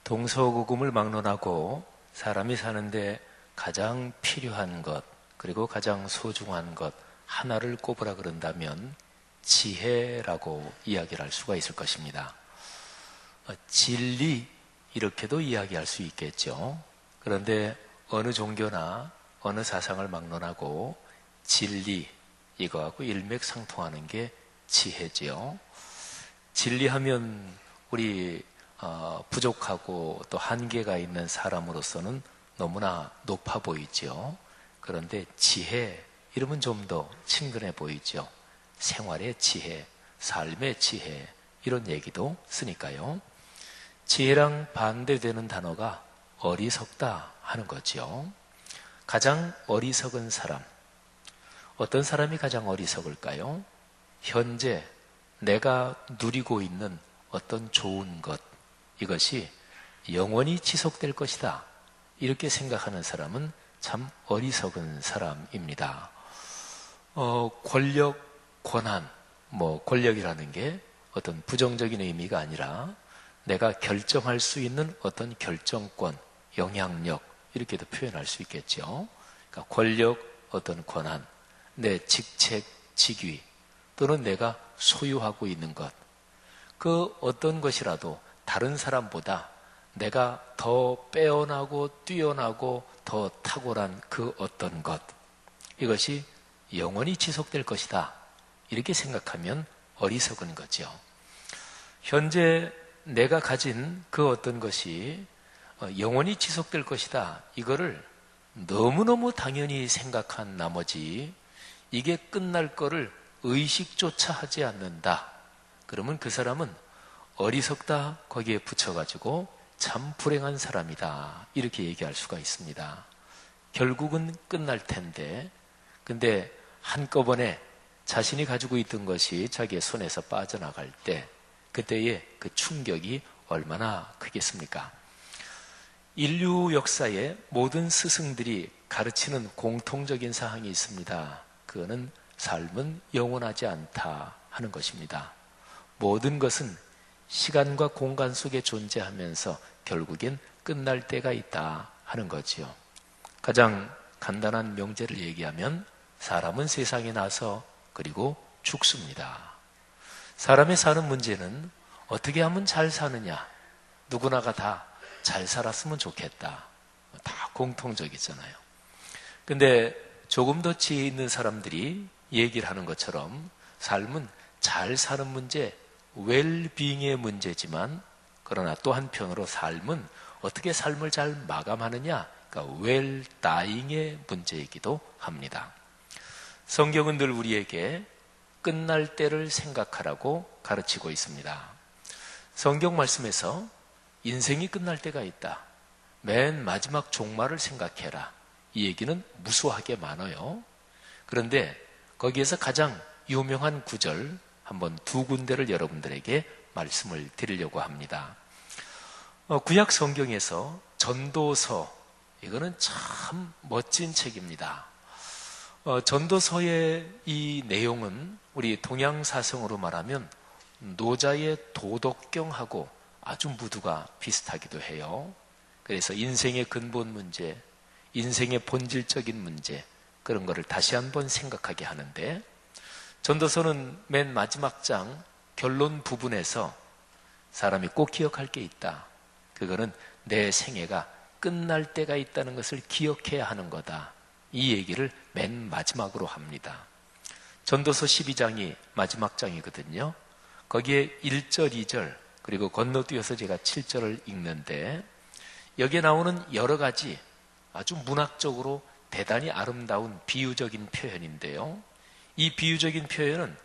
동서고금을 막론하고 사람이 사는데 가장 필요한 것, 그리고 가장 소중한 것 하나를 꼽으라 그런다면 지혜라고 이야기를 할 수가 있을 것입니다. 진리 이렇게도 이야기할 수 있겠죠. 그런데 어느 종교나 어느 사상을 막론하고 진리 이거하고 일맥상통하는 게 지혜지요. 진리하면 우리 부족하고 또 한계가 있는 사람으로서는 너무나 높아 보이죠. 그런데 지혜 이러면 좀 더 친근해 보이죠. 생활의 지혜, 삶의 지혜 이런 얘기도 쓰니까요. 지혜랑 반대되는 단어가 어리석다 하는 거죠. 가장 어리석은 사람, 어떤 사람이 가장 어리석을까요? 현재 내가 누리고 있는 어떤 좋은 것, 이것이 영원히 지속될 것이다 이렇게 생각하는 사람은 참 어리석은 사람입니다. 권력, 권한, 권력이라는 게 어떤 부정적인 의미가 아니라 내가 결정할 수 있는 어떤 결정권, 영향력 이렇게도 표현할 수 있겠죠. 그러니까 권력, 어떤 권한, 내 직책, 직위 또는 내가 소유하고 있는 것, 그 어떤 것이라도 다른 사람보다 내가 더 빼어나고 뛰어나고 더 탁월한 그 어떤 것, 이것이 영원히 지속될 것이다 이렇게 생각하면 어리석은 거죠. 현재 내가 가진 그 어떤 것이 영원히 지속될 것이다 이거를 너무너무 당연히 생각한 나머지 이게 끝날 거를 의식조차 하지 않는다. 그러면 그 사람은 어리석다 거기에 붙여가지고 참 불행한 사람이다 이렇게 얘기할 수가 있습니다. 결국은 끝날 텐데 근데 한꺼번에 자신이 가지고 있던 것이 자기의 손에서 빠져나갈 때 그때의 그 충격이 얼마나 크겠습니까? 인류 역사의 모든 스승들이 가르치는 공통적인 사항이 있습니다. 그거는 삶은 영원하지 않다 하는 것입니다. 모든 것은 시간과 공간 속에 존재하면서 결국엔 끝날 때가 있다 하는 거지요. 가장 간단한 명제를 얘기하면 사람은 세상에 나서 그리고 죽습니다. 사람의 사는 문제는 어떻게 하면 잘 사느냐, 누구나가 다 잘 살았으면 좋겠다. 다 공통적이잖아요. 근데 조금 더 지혜 있는 사람들이 얘기를 하는 것처럼 삶은 잘 사는 문제, 웰빙의 문제지만 그러나 또 한편으로 삶은 어떻게 삶을 잘 마감하느냐, 그러니까 웰다잉의 문제이기도 합니다. 성경은 늘 우리에게 끝날 때를 생각하라고 가르치고 있습니다. 성경 말씀에서 인생이 끝날 때가 있다. 맨 마지막 종말을 생각해라. 이 얘기는 무수하게 많아요. 그런데 거기에서 가장 유명한 구절 한번 두 군데를 여러분들에게 말씀을 드리려고 합니다. 구약 성경에서 전도서, 이거는 참 멋진 책입니다. 전도서의 이 내용은 우리 동양사성으로 말하면 노자의 도덕경하고 아주 무드가 비슷하기도 해요. 그래서 인생의 근본 문제, 인생의 본질적인 문제, 그런 거를 다시 한번 생각하게 하는데 전도서는 맨 마지막 장 결론 부분에서 사람이 꼭 기억할 게 있다. 그거는 내 생애가 끝날 때가 있다는 것을 기억해야 하는 거다. 이 얘기를 맨 마지막으로 합니다. 전도서 12장이 마지막 장이거든요. 거기에 1절, 2절 그리고 건너뛰어서 제가 7절을 읽는데 여기에 나오는 여러 가지 아주 문학적으로 대단히 아름다운 비유적인 표현인데요. 이 비유적인 표현은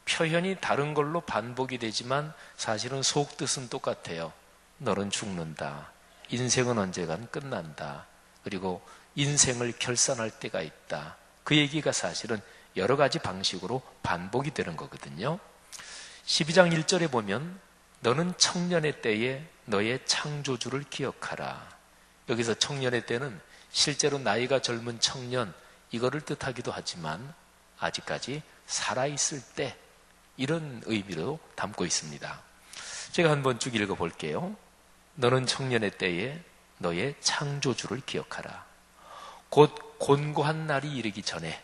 표현이 다른 걸로 반복이 되지만 사실은 속뜻은 똑같아요. 너는 죽는다. 인생은 언젠간 끝난다. 그리고 인생을 결산할 때가 있다. 그 얘기가 사실은 여러 가지 방식으로 반복이 되는 거거든요. 12장 1절에 보면 너는 청년의 때에 너의 창조주를 기억하라. 여기서 청년의 때는 실제로 나이가 젊은 청년 이거를 뜻하기도 하지만 아직까지 살아있을 때 이런 의미로 담고 있습니다. 제가 한번 쭉 읽어볼게요. 너는 청년의 때에 너의 창조주를 기억하라. 곧 곤고한 날이 이르기 전에,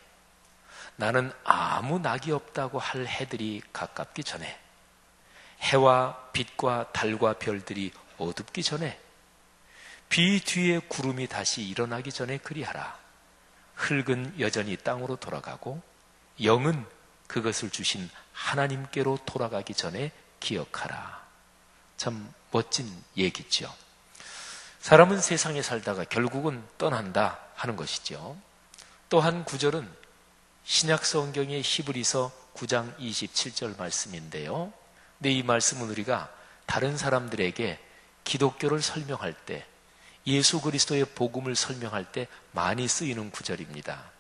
나는 아무 낙이 없다고 할 해들이 가깝기 전에, 해와 빛과 달과 별들이 어둡기 전에, 비 뒤에 구름이 다시 일어나기 전에 그리하라. 흙은 여전히 땅으로 돌아가고 영은 그것을 주신 하나님께로 돌아가기 전에 기억하라. 참 멋진 얘기죠. 사람은 세상에 살다가 결국은 떠난다 하는 것이죠. 또 한 구절은 신약 성경의 히브리서 9장 27절 말씀인데요. 근데 이 말씀은 우리가 다른 사람들에게 기독교를 설명할 때, 예수 그리스도의 복음을 설명할 때 많이 쓰이는 구절입니다.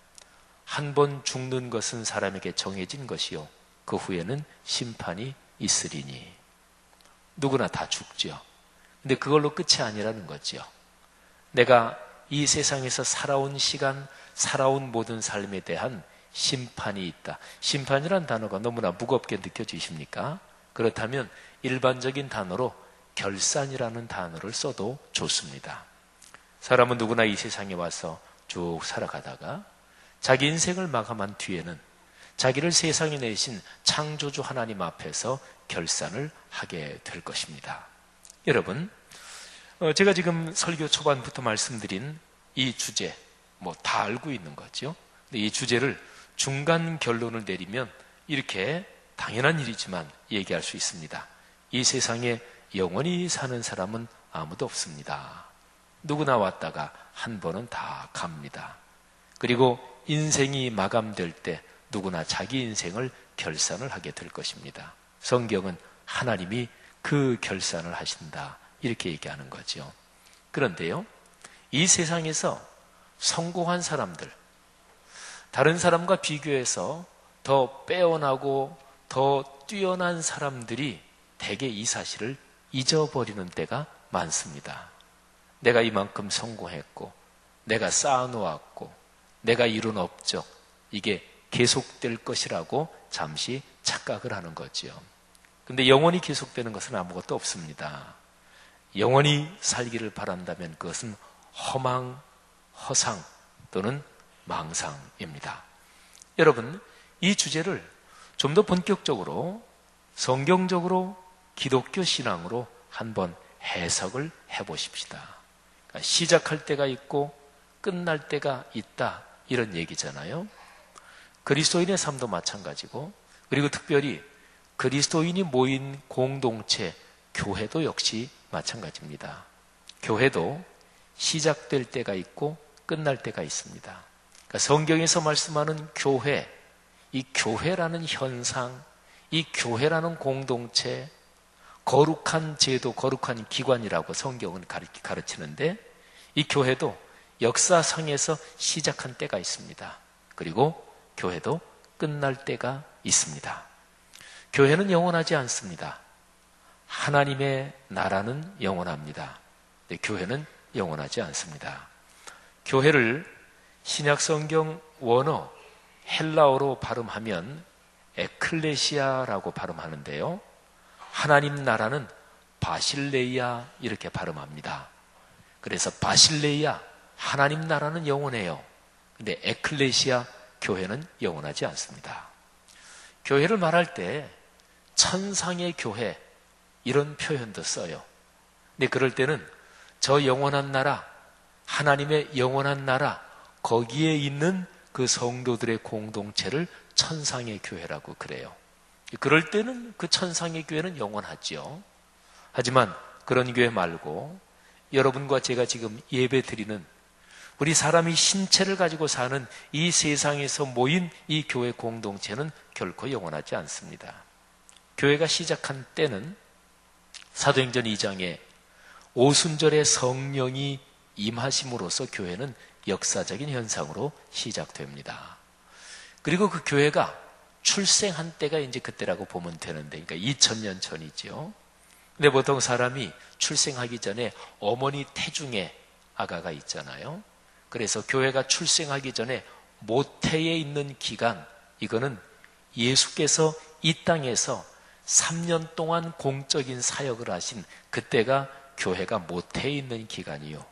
한 번 죽는 것은 사람에게 정해진 것이요 그 후에는 심판이 있으리니. 누구나 다 죽죠. 근데 그걸로 끝이 아니라는 거죠. 내가 이 세상에서 살아온 시간, 살아온 모든 삶에 대한 심판이 있다. 심판이란 단어가 너무나 무겁게 느껴지십니까? 그렇다면 일반적인 단어로 결산이라는 단어를 써도 좋습니다. 사람은 누구나 이 세상에 와서 쭉 살아가다가 자기 인생을 마감한 뒤에는 자기를 세상에 내신 창조주 하나님 앞에서 결산을 하게 될 것입니다. 여러분, 제가 지금 설교 초반부터 말씀드린 이 주제, 다 알고 있는 거죠. 근데 이 주제를 중간 결론을 내리면 이렇게 당연한 일이지만 얘기할 수 있습니다. 이 세상에 영원히 사는 사람은 아무도 없습니다. 누구나 왔다가 한 번은 다 갑니다. 그리고 인생이 마감될 때 누구나 자기 인생을 결산을 하게 될 것입니다. 성경은 하나님이 그 결산을 하신다, 이렇게 얘기하는 거죠. 그런데요, 이 세상에서 성공한 사람들, 다른 사람과 비교해서 더 빼어나고 더 뛰어난 사람들이 대개 이 사실을 잊어버리는 때가 많습니다. 내가 이만큼 성공했고, 내가 쌓아놓았고, 내가 이룬 업적, 이게 계속될 것이라고 잠시 착각을 하는 거죠. 근데 영원히 계속되는 것은 아무것도 없습니다. 영원히 살기를 바란다면 그것은 허망, 허상 또는 망상입니다. 여러분, 이 주제를 좀 더 본격적으로 성경적으로 기독교 신앙으로 한번 해석을 해보십시다. 그러니까 시작할 때가 있고 끝날 때가 있다, 이런 얘기잖아요. 그리스도인의 삶도 마찬가지고, 그리고 특별히 그리스도인이 모인 공동체, 교회도 역시 마찬가지입니다. 교회도 시작될 때가 있고 끝날 때가 있습니다. 그러니까 성경에서 말씀하는 교회, 이 교회라는 현상, 이 교회라는 공동체, 거룩한 제도, 거룩한 기관이라고 성경은 가르치는데, 이 교회도 역사상에서 시작한 때가 있습니다. 그리고 교회도 끝날 때가 있습니다. 교회는 영원하지 않습니다. 하나님의 나라는 영원합니다. 근데 교회는 영원하지 않습니다. 교회를 신약성경 원어 헬라어로 발음하면 에클레시아라고 발음하는데요, 하나님 나라는 바실레이아, 이렇게 발음합니다. 그래서 바실레이아, 하나님 나라는 영원해요. 근데 에클레시아, 교회는 영원하지 않습니다. 교회를 말할 때 천상의 교회, 이런 표현도 써요. 근데 그럴 때는 저 영원한 나라, 하나님의 영원한 나라, 거기에 있는 그 성도들의 공동체를 천상의 교회라고 그래요. 그럴 때는 그 천상의 교회는 영원하죠. 하지만 그런 교회 말고 여러분과 제가 지금 예배 드리는 우리 사람이 신체를 가지고 사는 이 세상에서 모인 이 교회 공동체는 결코 영원하지 않습니다. 교회가 시작한 때는 사도행전 2장에 오순절에 성령이 임하심으로써 교회는 역사적인 현상으로 시작됩니다. 그리고 그 교회가 출생한 때가 이제 그때라고 보면 되는데, 그러니까 2000년 전이죠. 근데 보통 사람이 출생하기 전에 어머니 태중에 아가가 있잖아요. 그래서 교회가 출생하기 전에 모태에 있는 기간, 이거는 예수께서 이 땅에서 3년 동안 공적인 사역을 하신 그때가 교회가 모태에 있는 기간이요.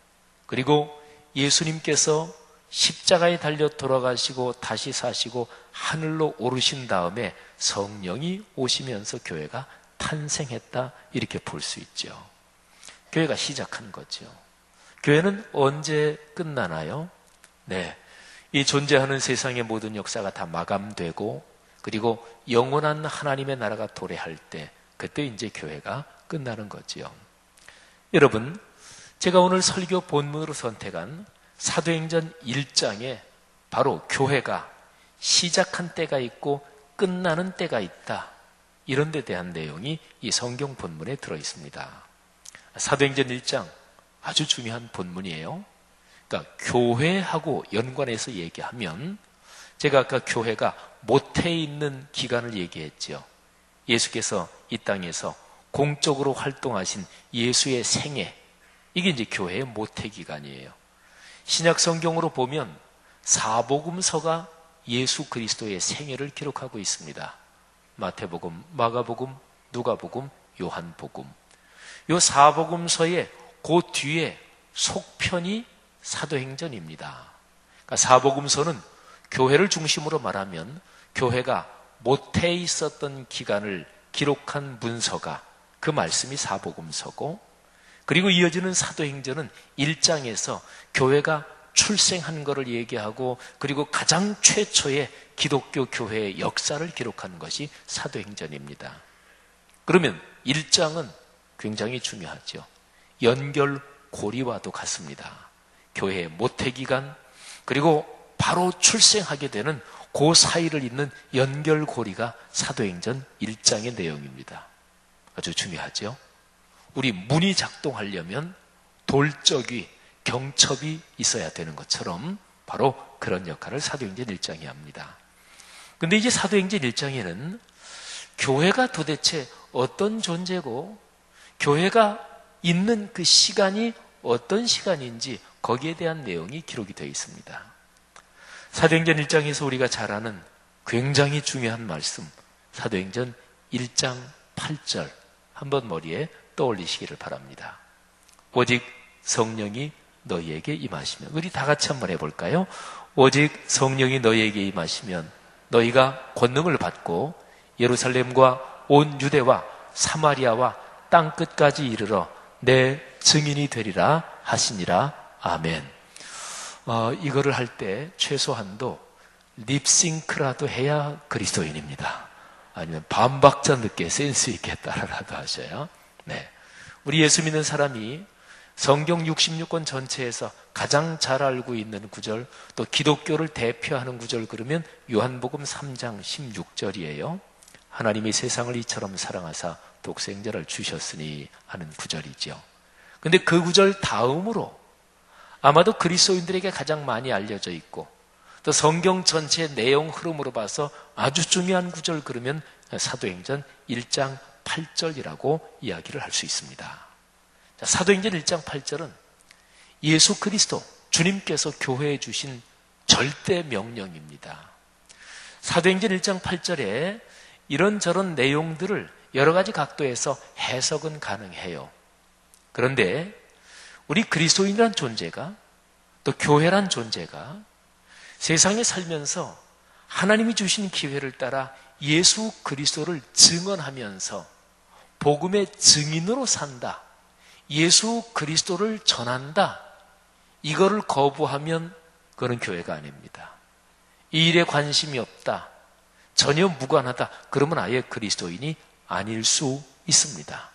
그리고 예수님께서 십자가에 달려 돌아가시고 다시 사시고 하늘로 오르신 다음에 성령이 오시면서 교회가 탄생했다, 이렇게 볼 수 있죠. 교회가 시작한 거죠. 교회는 언제 끝나나요? 네, 이 존재하는 세상의 모든 역사가 다 마감되고 그리고 영원한 하나님의 나라가 도래할 때, 그때 이제 교회가 끝나는 거지요. 여러분, 제가 오늘 설교 본문으로 선택한 사도행전 1장에 바로 교회가 시작한 때가 있고 끝나는 때가 있다, 이런 데 대한 내용이 이 성경 본문에 들어 있습니다. 사도행전 1장 아주 중요한 본문이에요. 그러니까 교회하고 연관해서 얘기하면, 제가 아까 교회가 모태에 있는 기간을 얘기했죠. 예수께서 이 땅에서 공적으로 활동하신 예수의 생애, 이게 이제 교회의 모태 기간이에요. 신약 성경으로 보면 사복음서가 예수 그리스도의 생애를 기록하고 있습니다. 마태복음, 마가복음, 누가복음, 요한복음. 요 사복음서의 그 뒤에 속편이 사도행전입니다. 그러니까 사복음서는 교회를 중심으로 말하면 교회가 모태에 있었던 기간을 기록한 문서가, 그 말씀이 사복음서고, 그리고 이어지는 사도행전은 1장에서 교회가 출생한 것을 얘기하고 그리고 가장 최초의 기독교 교회의 역사를 기록한 것이 사도행전입니다. 그러면 1장은 굉장히 중요하죠. 연결고리와도 같습니다. 교회의 모태기간, 그리고 바로 출생하게 되는 그 사이를 잇는 연결고리가 사도행전 1장의 내용입니다. 아주 중요하죠. 우리 문이 작동하려면 돌적이, 경첩이 있어야 되는 것처럼 바로 그런 역할을 사도행전 1장이 합니다. 근데 이제 사도행전 1장에는 교회가 도대체 어떤 존재고 교회가 있는 그 시간이 어떤 시간인지 거기에 대한 내용이 기록이 되어 있습니다. 사도행전 1장에서 우리가 잘 아는 굉장히 중요한 말씀, 사도행전 1장 8절 한번 머리에 떠올리시기를 바랍니다. 오직 성령이 너희에게 임하시면, 우리 다 같이 한번 해볼까요? 오직 성령이 너희에게 임하시면 너희가 권능을 받고 예루살렘과 온 유대와 사마리아와 땅끝까지 이르러 내 증인이 되리라 하시니라. 아멘. 이거를 할 때 최소한도 립싱크라도 해야 그리스도인입니다. 아니면 반박자 늦게 센스 있게 따라라도 하셔요. 네, 우리 예수 믿는 사람이 성경 66권 전체에서 가장 잘 알고 있는 구절, 또 기독교를 대표하는 구절, 그러면 요한복음 3장 16절이에요. 하나님이 세상을 이처럼 사랑하사 독생자를 주셨으니 하는 구절이죠. 근데 그 구절 다음으로 아마도 그리스도인들에게 가장 많이 알려져 있고 또 성경 전체의 내용 흐름으로 봐서 아주 중요한 구절, 그러면 사도행전 1장 8절이라고 이야기를 할 수 있습니다. 자, 사도행전 1장 8절은 예수 그리스도 주님께서 교회에 주신 절대 명령입니다. 사도행전 1장 8절에 이런저런 내용들을 여러 가지 각도에서 해석은 가능해요. 그런데 우리 그리스도인이란 존재가, 또 교회란 존재가 세상에 살면서 하나님이 주신 기회를 따라 예수 그리스도를 증언하면서 복음의 증인으로 산다, 예수 그리스도를 전한다, 이거를 거부하면 그건 교회가 아닙니다. 이 일에 관심이 없다, 전혀 무관하다, 그러면 아예 그리스도인이 아닐 수 있습니다.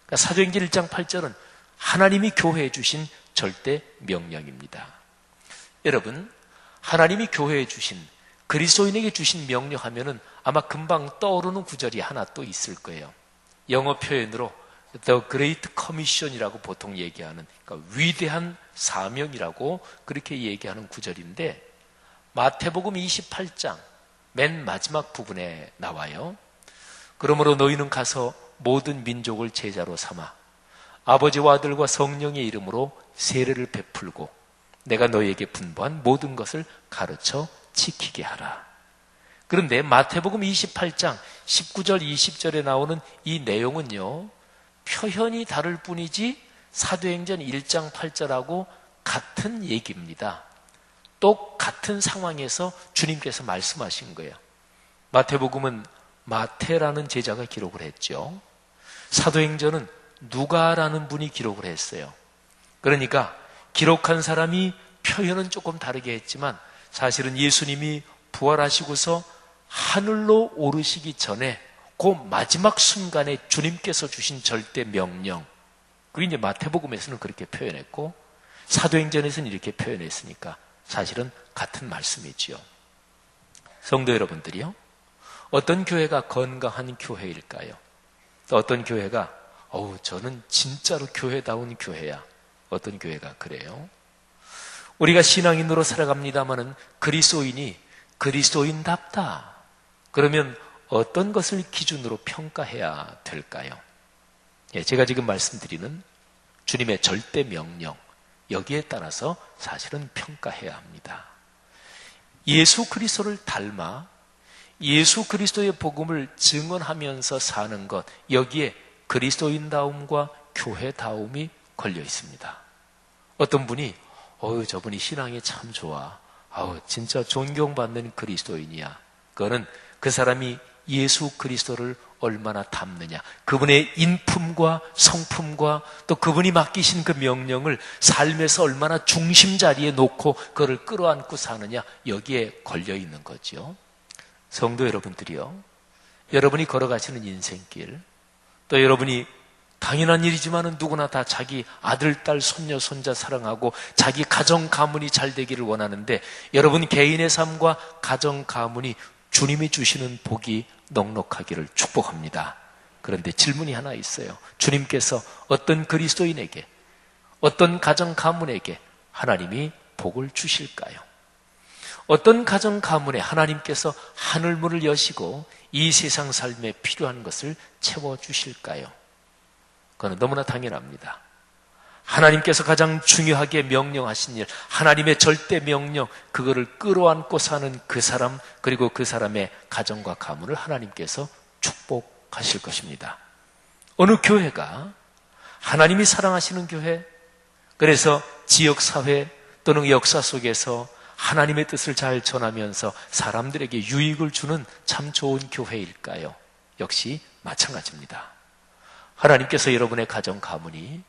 그러니까 사도행전 1장 8절은 하나님이 교회에 주신 절대 명령입니다. 여러분, 하나님이 교회에 주신, 그리스도인에게 주신 명령하면은 아마 금방 떠오르는 구절이 하나 또 있을 거예요. 영어 표현으로 The Great Commission이라고 보통 얘기하는, 그러니까 위대한 사명이라고 그렇게 얘기하는 구절인데, 마태복음 28장 맨 마지막 부분에 나와요. 그러므로 너희는 가서 모든 민족을 제자로 삼아 아버지와 아들과 성령의 이름으로 세례를 베풀고 내가 너희에게 분부한 모든 것을 가르쳐 지키게 하라. 그런데 마태복음 28장 19절 20절에 나오는 이 내용은요, 표현이 다를 뿐이지 사도행전 1장 8절하고 같은 얘기입니다. 똑같은 상황에서 주님께서 말씀하신 거예요. 마태복음은 마태라는 제자가 기록을 했죠. 사도행전은 누가라는 분이 기록을 했어요. 그러니까 기록한 사람이 표현은 조금 다르게 했지만 사실은 예수님이 부활하시고서 하늘로 오르시기 전에 그 마지막 순간에 주님께서 주신 절대 명령, 그게 이제 마태복음에서는 그렇게 표현했고 사도행전에서는 이렇게 표현했으니까 사실은 같은 말씀이지요. 성도 여러분들이요, 어떤 교회가 건강한 교회일까요? 또 어떤 교회가 저는 진짜로 교회다운 교회야, 어떤 교회가 그래요? 우리가 신앙인으로 살아갑니다마는 그리스도인이 그리스도인답다, 그러면 어떤 것을 기준으로 평가해야 될까요? 제가 지금 말씀드리는 주님의 절대 명령, 여기에 따라서 사실은 평가해야 합니다. 예수 그리스도를 닮아 예수 그리스도의 복음을 증언하면서 사는 것, 여기에 그리스도인다움과 교회다움이 걸려 있습니다. 어떤 분이 저분이 신앙이 참 좋아, 진짜 존경받는 그리스도인이야. 그거는 그 사람이 예수 그리스도를 얼마나 닮느냐, 그분의 인품과 성품과 또 그분이 맡기신 그 명령을 삶에서 얼마나 중심 자리에 놓고 그걸 끌어안고 사느냐, 여기에 걸려 있는 거죠. 성도 여러분들이요, 여러분이 걸어가시는 인생길, 또 여러분이 당연한 일이지만은 누구나 다 자기 아들, 딸, 손녀, 손자 사랑하고 자기 가정 가문이 잘 되기를 원하는데, 여러분 개인의 삶과 가정 가문이 주님이 주시는 복이 넉넉하기를 축복합니다. 그런데 질문이 하나 있어요. 주님께서 어떤 그리스도인에게, 어떤 가정 가문에게 하나님이 복을 주실까요? 어떤 가정 가문에 하나님께서 하늘문을 여시고 이 세상 삶에 필요한 것을 채워주실까요? 그건 너무나 당연합니다. 하나님께서 가장 중요하게 명령하신 일, 하나님의 절대 명령, 그거를 끌어안고 사는 그 사람, 그리고 그 사람의 가정과 가문을 하나님께서 축복하실 것입니다. 어느 교회가 하나님이 사랑하시는 교회, 그래서 지역사회 또는 역사 속에서 하나님의 뜻을 잘 전하면서 사람들에게 유익을 주는 참 좋은 교회일까요? 역시 마찬가지입니다. 하나님께서 여러분의 가정 가문이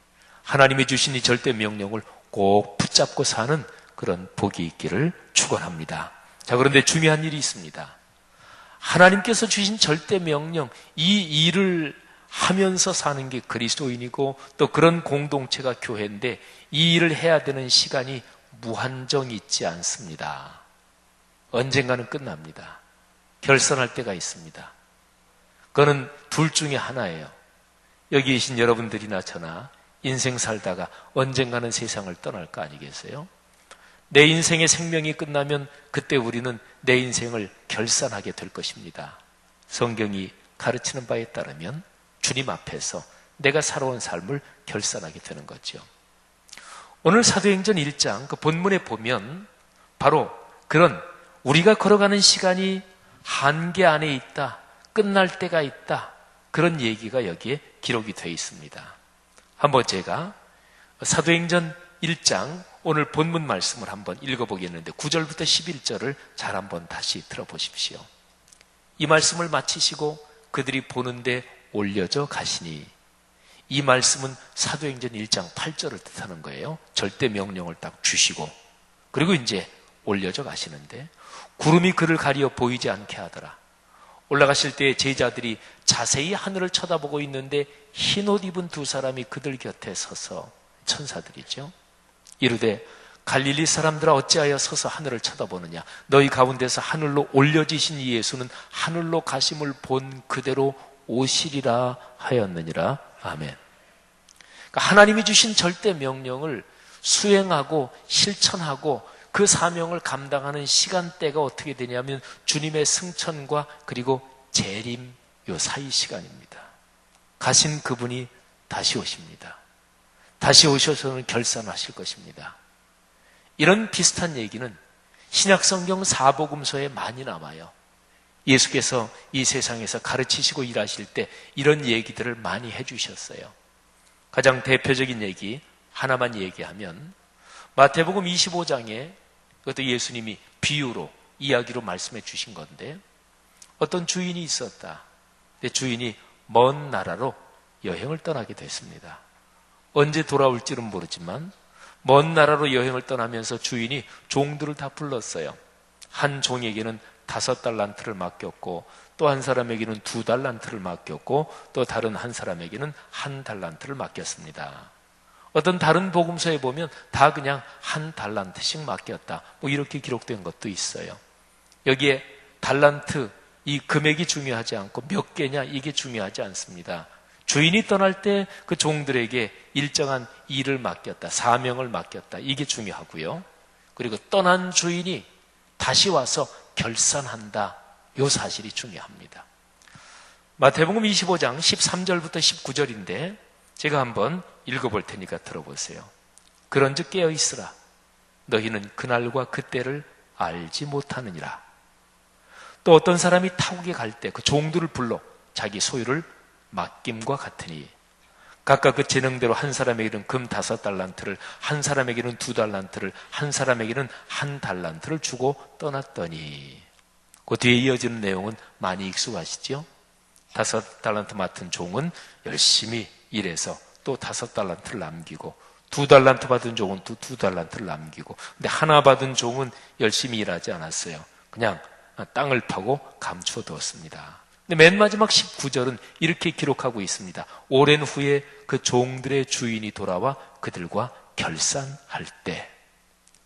하나님이 주신 이 절대 명령을 꼭 붙잡고 사는 그런 복이 있기를 축원합니다. 자, 그런데 중요한 일이 있습니다. 하나님께서 주신 절대 명령, 이 일을 하면서 사는 게 그리스도인이고 또 그런 공동체가 교회인데, 이 일을 해야 되는 시간이 무한정 있지 않습니다. 언젠가는 끝납니다. 결산할 때가 있습니다. 그거는 둘 중에 하나예요. 여기 계신 여러분들이나 저나 인생 살다가 언젠가는 세상을 떠날 거 아니겠어요? 내 인생의 생명이 끝나면 그때 우리는 내 인생을 결산하게 될 것입니다. 성경이 가르치는 바에 따르면 주님 앞에서 내가 살아온 삶을 결산하게 되는 거죠. 오늘 사도행전 1장 그 본문에 보면 바로 그런 우리가 걸어가는 시간이 한계 안에 있다, 끝날 때가 있다, 그런 얘기가 여기에 기록이 되어 있습니다. 한번 제가 사도행전 1장 오늘 본문 말씀을 한번 읽어보겠는데 9절부터 11절을 잘 한번 다시 들어보십시오. 이 말씀을 마치시고 그들이 보는데 올려져 가시니, 이 말씀은 사도행전 1장 8절을 뜻하는 거예요. 절대 명령을 딱 주시고 그리고 이제 올려져 가시는데, 구름이 그를 가리어 보이지 않게 하더라. 올라가실 때 제자들이 자세히 하늘을 쳐다보고 있는데 흰 옷 입은 두 사람이 그들 곁에 서서, 천사들이죠, 이르되 갈릴리 사람들아 어찌하여 서서 하늘을 쳐다보느냐, 너희 가운데서 하늘로 올려지신 이 예수는 하늘로 가심을 본 그대로 오시리라 하였느니라. 아멘. 그러니까 하나님이 주신 절대 명령을 수행하고 실천하고 그 사명을 감당하는 시간대가 어떻게 되냐면 주님의 승천과 그리고 재림, 요 사이 시간입니다. 가신 그분이 다시 오십니다. 다시 오셔서는 결산하실 것입니다. 이런 비슷한 얘기는 신약성경 사복음서에 많이 남아요. 예수께서 이 세상에서 가르치시고 일하실 때 이런 얘기들을 많이 해주셨어요. 가장 대표적인 얘기 하나만 얘기하면 마태복음 25장에 그것도 예수님이 비유로 이야기로 말씀해 주신 건데 어떤 주인이 있었다. 근데 주인이 먼 나라로 여행을 떠나게 됐습니다. 언제 돌아올지는 모르지만 먼 나라로 여행을 떠나면서 주인이 종들을 다 불렀어요. 한 종에게는 5달란트를 맡겼고 또 한 사람에게는 2달란트를 맡겼고 또 다른 한 사람에게는 1달란트를 맡겼습니다. 어떤 다른 복음서에 보면 다 그냥 1달란트씩 맡겼다. 뭐 이렇게 기록된 것도 있어요. 여기에 달란트, 이 금액이 중요하지 않고 몇 개냐 이게 중요하지 않습니다. 주인이 떠날 때 그 종들에게 일정한 일을 맡겼다. 사명을 맡겼다. 이게 중요하고요. 그리고 떠난 주인이 다시 와서 결산한다. 이 사실이 중요합니다. 마태복음 25장 13절부터 19절인데 제가 한번 읽어볼 테니까 들어보세요. 그런즉 깨어 있으라. 너희는 그날과 그때를 알지 못하느니라. 또 어떤 사람이 타국에 갈 때 그 종들을 불러 자기 소유를 맡김과 같으니 각각 그 재능대로 한 사람에게는 금 5달란트를, 한 사람에게는 2달란트를, 한 사람에게는 1달란트를 주고 떠났더니 그 뒤에 이어지는 내용은 많이 익숙하시죠? 5달란트 맡은 종은 열심히 일해서 또 5달란트를 남기고 2달란트 받은 종은 또 2달란트를 남기고 근데 하나 받은 종은 열심히 일하지 않았어요. 그냥 땅을 파고 감추어 두었습니다. 근데 맨 마지막 19절은 이렇게 기록하고 있습니다. 오랜 후에 그 종들의 주인이 돌아와 그들과 결산할 때.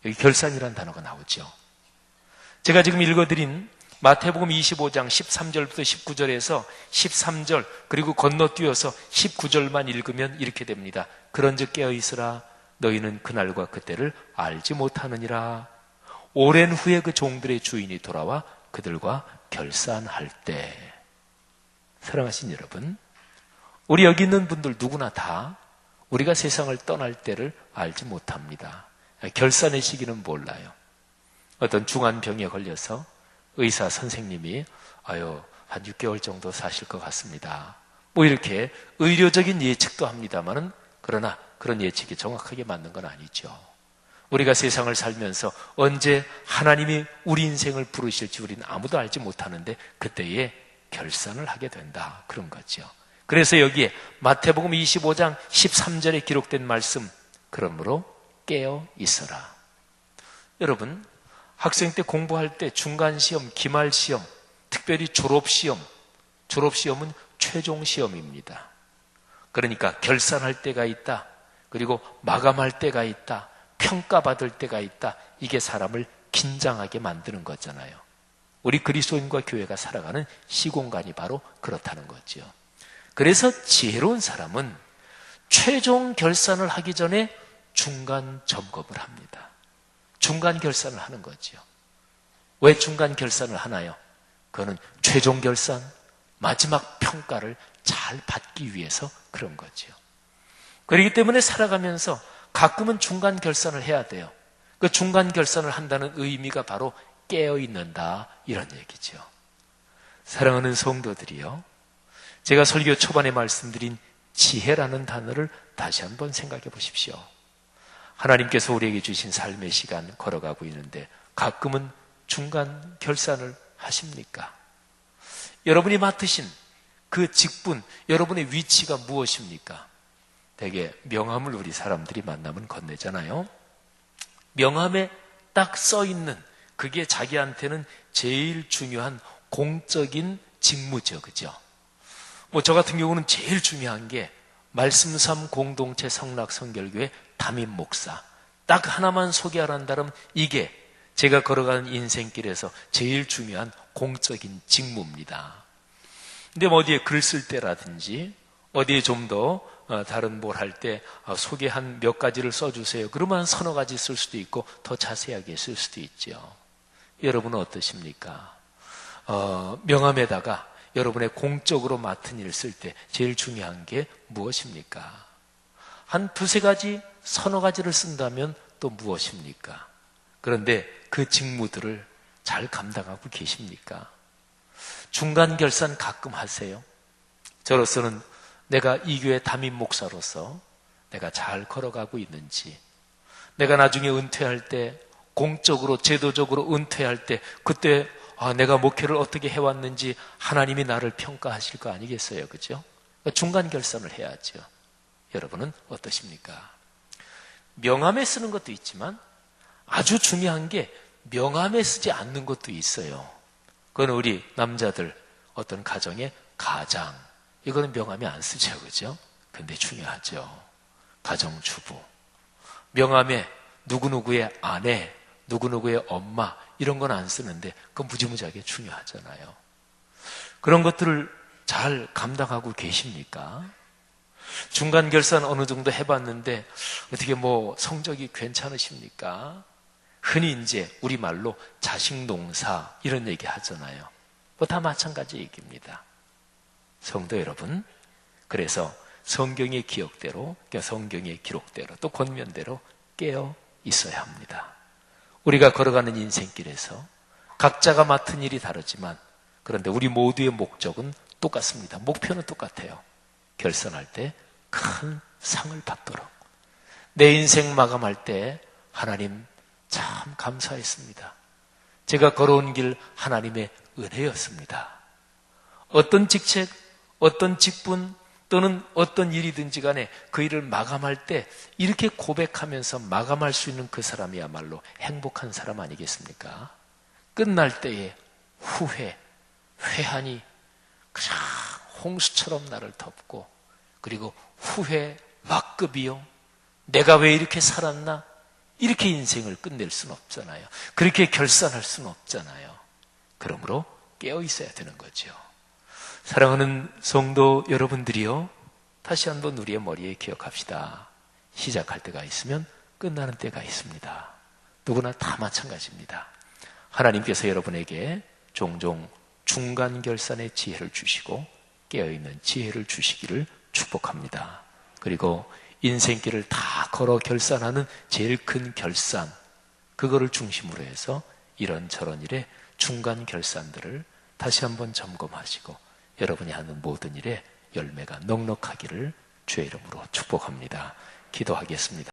여기 결산이라는 단어가 나오죠. 제가 지금 읽어드린 마태복음 25장 13절부터 19절에서 13절 그리고 건너뛰어서 19절만 읽으면 이렇게 됩니다. 그런즉 깨어있으라. 너희는 그날과 그때를 알지 못하느니라. 오랜 후에 그 종들의 주인이 돌아와 그들과 결산할 때. 사랑하신 여러분, 우리 여기 있는 분들 누구나 다 우리가 세상을 떠날 때를 알지 못합니다. 결산의 시기는 몰라요. 어떤 중한 병에 걸려서 의사 선생님이 한 6개월 정도 사실 것 같습니다. 뭐 이렇게 의료적인 예측도 합니다만은 그러나 그런 예측이 정확하게 맞는 건 아니죠. 우리가 세상을 살면서 언제 하나님이 우리 인생을 부르실지 우리는 아무도 알지 못하는데 그때에 결산을 하게 된다. 그런 거죠. 그래서 여기에 마태복음 25장 13절에 기록된 말씀, 그러므로 깨어 있어라. 여러분, 학생 때 공부할 때 중간시험, 기말시험, 특별히 졸업시험은 최종시험입니다. 그러니까 결산할 때가 있다. 그리고 마감할 때가 있다. 평가받을 때가 있다. 이게 사람을 긴장하게 만드는 거잖아요. 우리 그리스도인과 교회가 살아가는 시공간이 바로 그렇다는 거죠. 그래서 지혜로운 사람은 최종 결산을 하기 전에 중간 점검을 합니다. 중간 결산을 하는 거죠. 왜 중간 결산을 하나요? 그거는 최종 결산, 마지막 평가를 잘 받기 위해서 그런 거죠. 그렇기 때문에 살아가면서 가끔은 중간 결산을 해야 돼요. 그 중간 결산을 한다는 의미가 바로 깨어 있는다, 이런 얘기죠. 사랑하는 성도들이요, 제가 설교 초반에 말씀드린 지혜라는 단어를 다시 한번 생각해 보십시오. 하나님께서 우리에게 주신 삶의 시간 걸어가고 있는데 가끔은 중간 결산을 하십니까? 여러분이 맡으신 그 직분, 여러분의 위치가 무엇입니까? 되게 명함을 우리 사람들이 만나면 건네잖아요. 명함에 딱 써있는 그게 자기한테는 제일 중요한 공적인 직무죠. 그죠? 저 같은 경우는 제일 중요한 게 말씀삼 공동체 성락성결교회 담임 목사. 딱 하나만 소개하란다면 이게 제가 걸어가는 인생길에서 제일 중요한 공적인 직무입니다. 근데 어디에 글 쓸 때라든지 어디에 좀 더 다른 뭘 할 때 소개 한 몇 가지를 써주세요. 그러면 한 서너 가지 쓸 수도 있고 더 자세하게 쓸 수도 있죠. 여러분은 어떠십니까? 명함에다가 여러분의 공적으로 맡은 일을 쓸 때 제일 중요한 게 무엇입니까? 한 두세 가지, 서너 가지를 쓴다면 또 무엇입니까? 그런데 그 직무들을 잘 감당하고 계십니까? 중간 결산 가끔 하세요. 저로서는 내가 이 교회 담임 목사로서 내가 잘 걸어가고 있는지, 내가 나중에 은퇴할 때, 공적으로 제도적으로 은퇴할 때 그때 내가 목회를 어떻게 해왔는지 하나님이 나를 평가하실 거 아니겠어요? 그죠? 중간 결산을 해야죠. 여러분은 어떠십니까? 명함에 쓰는 것도 있지만 아주 중요한 게 명함에 쓰지 않는 것도 있어요. 그건 우리 남자들 어떤 가정의 가장, 이거는 명함에 안 쓰죠. 그죠? 근데 중요하죠. 가정주부. 명함에 누구누구의 아내, 누구누구의 엄마, 이런 건 안 쓰는데 그건 무지무지하게 중요하잖아요. 그런 것들을 잘 감당하고 계십니까? 중간 결산 어느 정도 해봤는데 어떻게 성적이 괜찮으십니까? 흔히 이제 우리말로 자식농사 이런 얘기 하잖아요. 다 마찬가지 얘기입니다. 성도 여러분, 그래서 성경의 기억대로, 성경의 기록대로, 또 권면대로 깨어 있어야 합니다. 우리가 걸어가는 인생길에서 각자가 맡은 일이 다르지만 그런데 우리 모두의 목적은 똑같습니다. 목표는 똑같아요. 결산할 때 큰 상을 받도록. 내 인생 마감할 때 하나님 참 감사했습니다. 제가 걸어온 길 하나님의 은혜였습니다. 어떤 직책, 어떤 직분 또는 어떤 일이든지 간에 그 일을 마감할 때 이렇게 고백하면서 마감할 수 있는 그 사람이야말로 행복한 사람 아니겠습니까? 끝날 때의 후회, 회한이 그냥 홍수처럼 나를 덮고, 그리고 후회 막급이요. 내가 왜 이렇게 살았나? 이렇게 인생을 끝낼 수는 없잖아요. 그렇게 결산할 수는 없잖아요. 그러므로 깨어 있어야 되는 거죠. 사랑하는 성도 여러분들이요, 다시 한번 우리의 머리에 기억합시다. 시작할 때가 있으면 끝나는 때가 있습니다. 누구나 다 마찬가지입니다. 하나님께서 여러분에게 종종 중간 결산의 지혜를 주시고 깨어있는 지혜를 주시기를 축복합니다. 그리고 인생길을 다 걸어 결산하는 제일 큰 결산, 그거를 중심으로 해서 이런저런 일에 중간 결산들을 다시 한번 점검하시고 여러분이 하는 모든 일에 열매가 넉넉하기를 주의 이름으로 축복합니다. 기도하겠습니다.